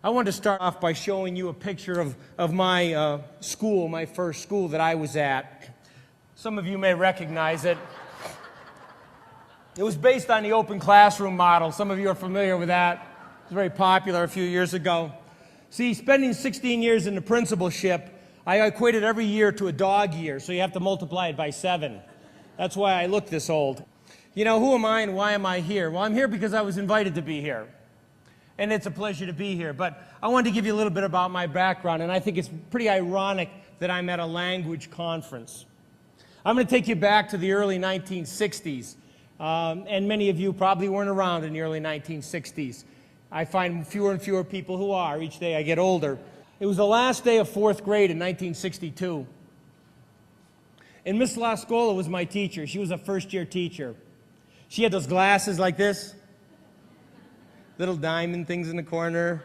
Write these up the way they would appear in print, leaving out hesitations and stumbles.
I wanted to start off by showing you a picture of my school, my first school that I was at. Some of you may recognize it. It was based on the open classroom model. Some of you are familiar with that. It was very popular a few years ago. See, spending 16 years in the principalship, I equated every year to a dog year, so you have to multiply it by 7. That's why I look this old. You know, who am I and why am I here? Well, I'm here because I was invited to be here. And it's a pleasure to be here. But I wanted to give you a little bit about my background, and I think it's pretty ironic that I'm at a language conference. I'm going to take you back to the early 1960s. And many of you probably weren't around in the early 1960s. I find fewer and fewer people who are. Each day I get older. It was the last day of 4th grade in 1962. And Miss Lascola was my teacher. She was a first-year teacher. She had those glasses like this. Little diamond things in the corner.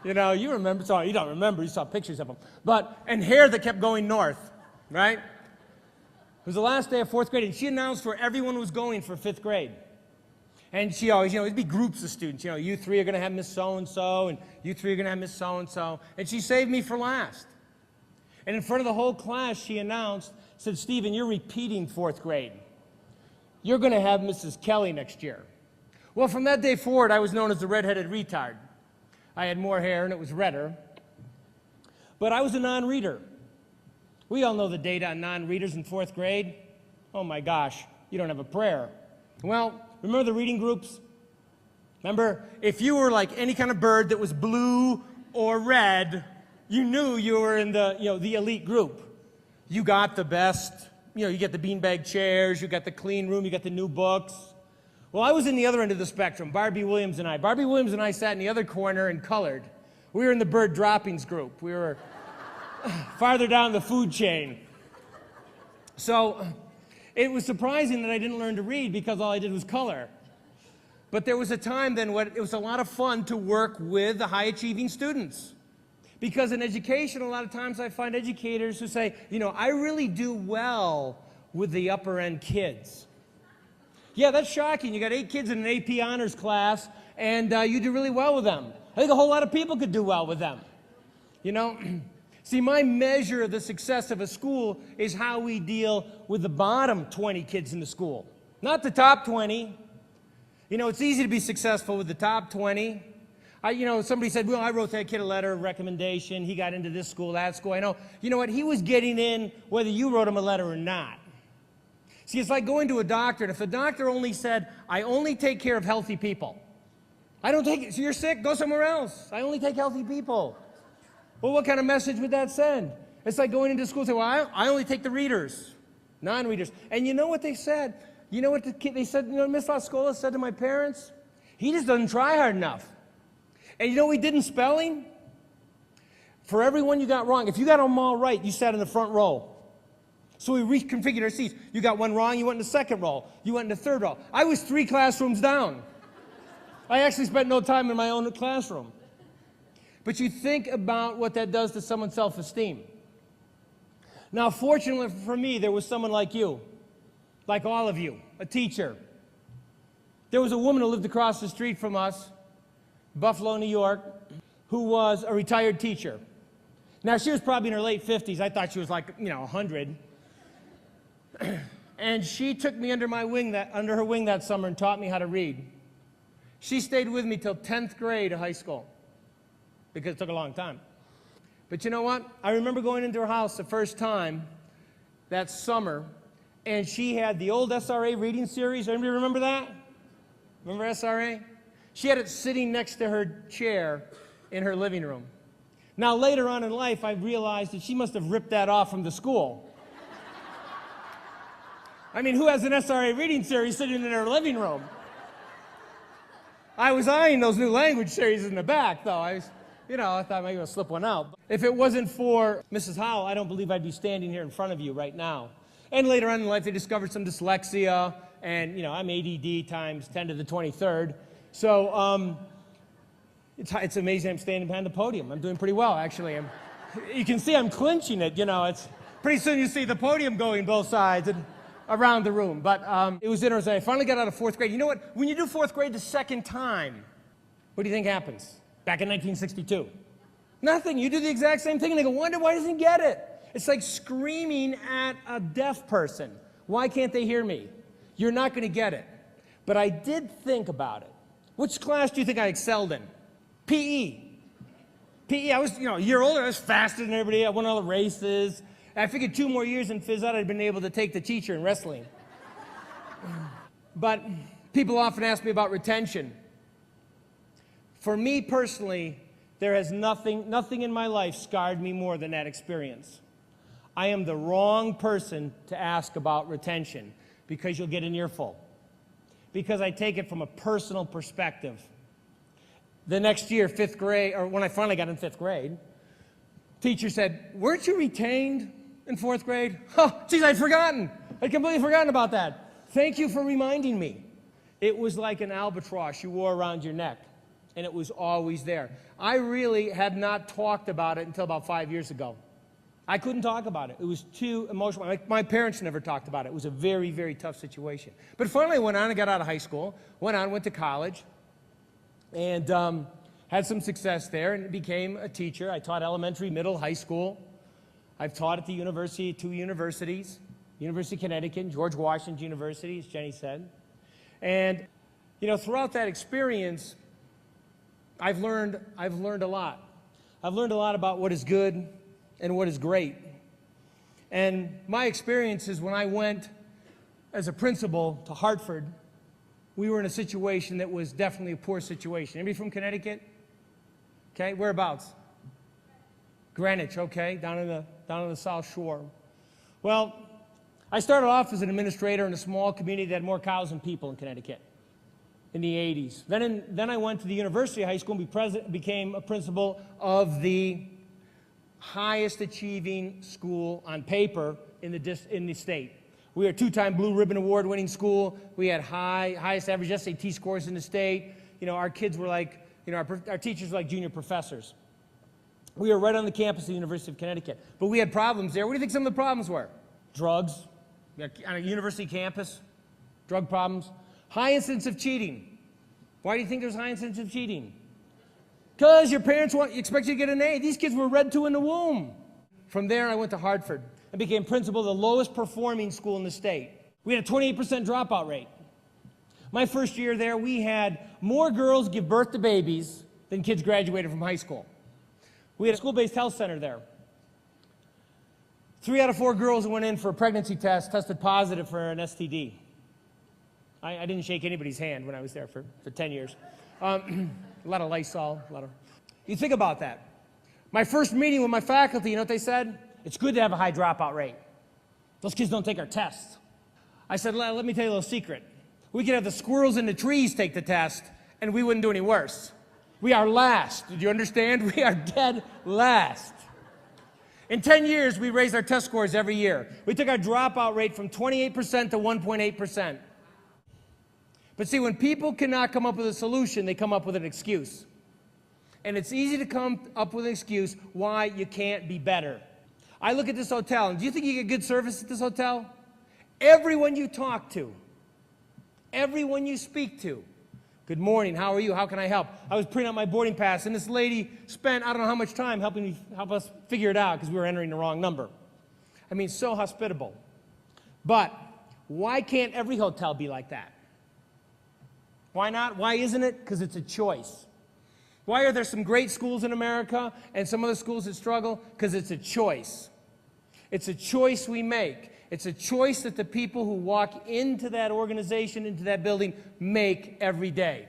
You know, you remember, sorry, you don't remember, you saw pictures of them. And hair that kept going north, right? It was the last day of 4th grade, and she announced where everyone was going for 5th grade. And she always, you know, it'd be groups of students. You know, you 3 are going to have Miss So-and-so, and you 3 are going to have Miss So-and-so. And she saved me for last. And in front of the whole class, she announced, said, Stephen, you're repeating 4th grade. You're going to have Mrs. Kelly next year. Well, from that day forward, I was known as the redheaded retard. I had more hair, and it was redder. But I was a non-reader. We all know the data on non-readers in 4th grade. Oh my gosh, you don't have a prayer. Well, remember the reading groups? Remember, if you were like any kind of bird that was blue or red, you knew you were in the, the elite group. You got the best, you get the beanbag chairs, you got the clean room, you got the new books. Well, I was in the other end of the spectrum, Barbie Williams and I. Barbie Williams and I sat in the other corner and colored. We were in the bird droppings group. We were farther down the food chain. So it was surprising that I didn't learn to read because all I did was color. But there was a time then when it was a lot of fun to work with the high-achieving students. Because in education, a lot of times I find educators who say, I really do well with the upper-end kids. Yeah, that's shocking. You got 8 kids in an AP honors class, and you do really well with them. I think a whole lot of people could do well with them. See, my measure of the success of a school is how we deal with the bottom 20 kids in the school, not the top 20. It's easy to be successful with the top 20. Somebody said, well, I wrote that kid a letter of recommendation. He got into this school, that school. I know. You know what? He was getting in whether you wrote him a letter or not. See, it's like going to a doctor, and if the doctor only said, I only take care of healthy people. I don't take it. So you're sick? Go somewhere else. I only take healthy people. Well, what kind of message would that send? It's like going into school and saying, well, I only take the readers, non-readers. And you know what they said? You know what they said? Miss Lascola said to my parents? He just doesn't try hard enough. And you know what we did in spelling? For every one you got wrong, if you got them all right, you sat in the front row. So we reconfigured our seats. You got one wrong, you went in the second row. You went in the third row. I was 3 classrooms down. I actually spent no time in my own classroom. But you think about what that does to someone's self-esteem. Now, fortunately for me, there was someone like you, like all of you, a teacher. There was a woman who lived across the street from us, Buffalo, New York, who was a retired teacher. Now, she was probably in her late 50s. I thought she was like, 100. And she took me under her wing that summer and taught me how to read. She stayed with me till 10th grade of high school because it took a long time. But you know what? I remember going into her house the first time that summer, and she had the old SRA reading series. Anybody remember that? Remember SRA? She had it sitting next to her chair in her living room. Now, later on in life, I realized that she must have ripped that off from the school. I mean, who has an SRA reading series sitting in their living room? I was eyeing those new language series in the back, though. I thought maybe I'll slip one out. If it wasn't for Mrs. Howell, I don't believe I'd be standing here in front of you right now. And later on in life, they discovered some dyslexia, and, I'm ADD times 10 to the 23rd. So, it's amazing I'm standing behind the podium. I'm doing pretty well, actually. You can see I'm clinching it, It's pretty soon you see the podium going both sides. And around the room. But it was interesting. I finally got out of 4th grade. You know what? When you do 4th grade the second time, what do you think happens? back in 1962? Nothing. You do the exact same thing, and they go, why doesn't he get it? It's like screaming at a deaf person. Why can't they hear me? You're not going to get it. But I did think about it. Which class do you think I excelled in? PE. PE, I was, a year older. I was faster than everybody. I won all the races. I figured 2 more years in phys ed, I'd been able to take the teacher in wrestling. But people often ask me about retention. For me personally, there has nothing in my life scarred me more than that experience. I am the wrong person to ask about retention because you'll get an earful. Because I take it from a personal perspective. The next year, 5th grade, or when I finally got in 5th grade, teacher said, weren't you retained in 4th grade? Oh, geez, I'd forgotten. I'd completely forgotten about that. Thank you for reminding me. It was like an albatross you wore around your neck, and it was always there. I really had not talked about it until about 5 years ago. I couldn't talk about it. It was too emotional. My parents never talked about it. It was a very, very tough situation. But finally I went on and got out of high school, went to college, and had some success there and became a teacher. I taught elementary, middle, high school. I've taught at the university, 2 universities, University of Connecticut and George Washington University, as Jenny said. And, throughout that experience, I've learned a lot. I've learned a lot about what is good and what is great. And my experience is when I went as a principal to Hartford, we were in a situation that was definitely a poor situation. Anybody from Connecticut? Okay, whereabouts? Greenwich, okay, down in the South Shore. Well, I started off as an administrator in a small community that had more cows than people in Connecticut in the 80s. Then I went to the University High School and became a principal of the highest achieving school on paper in the state. We were a 2-time Blue Ribbon Award winning school. We had highest average SAT scores in the state. Our kids were like, our teachers were like junior professors. We were right on the campus of the University of Connecticut. But we had problems there. What do you think some of the problems were? Drugs. On a university campus, drug problems. High incidence of cheating. Why do you think there's high incidence of cheating? Because your parents expect you to get an A. These kids were read to in the womb. From there, I went to Hartford and became principal of the lowest performing school in the state. We had a 28% dropout rate. My first year there, we had more girls give birth to babies than kids graduated from high school. We had a school-based health center there. 3 out of 4 girls who went in for a pregnancy test tested positive for an STD. I didn't shake anybody's hand when I was there for 10 years. A lot of Lysol, You think about that. My first meeting with my faculty, you know what they said? It's good to have a high dropout rate. Those kids don't take our tests. I said, let me tell you a little secret. We could have the squirrels in the trees take the test, and we wouldn't do any worse. We are last. Did you understand? We are dead last. In 10 years, we raised our test scores every year. We took our dropout rate from 28% to 1.8%. But see, when people cannot come up with a solution, they come up with an excuse. And it's easy to come up with an excuse why you can't be better. I look at this hotel, and do you think you get good service at this hotel? Everyone you talk to, everyone you speak to, good morning, how are you, how can I help? I was printing out my boarding pass, and this lady spent I don't know how much time help us figure it out because we were entering the wrong number. I mean, so hospitable. But why can't every hotel be like that? Why not? Why isn't it? Because it's a choice. Why are there some great schools in America and some other schools that struggle? Because it's a choice. It's a choice we make. It's a choice that the people who walk into that organization, into that building, make every day.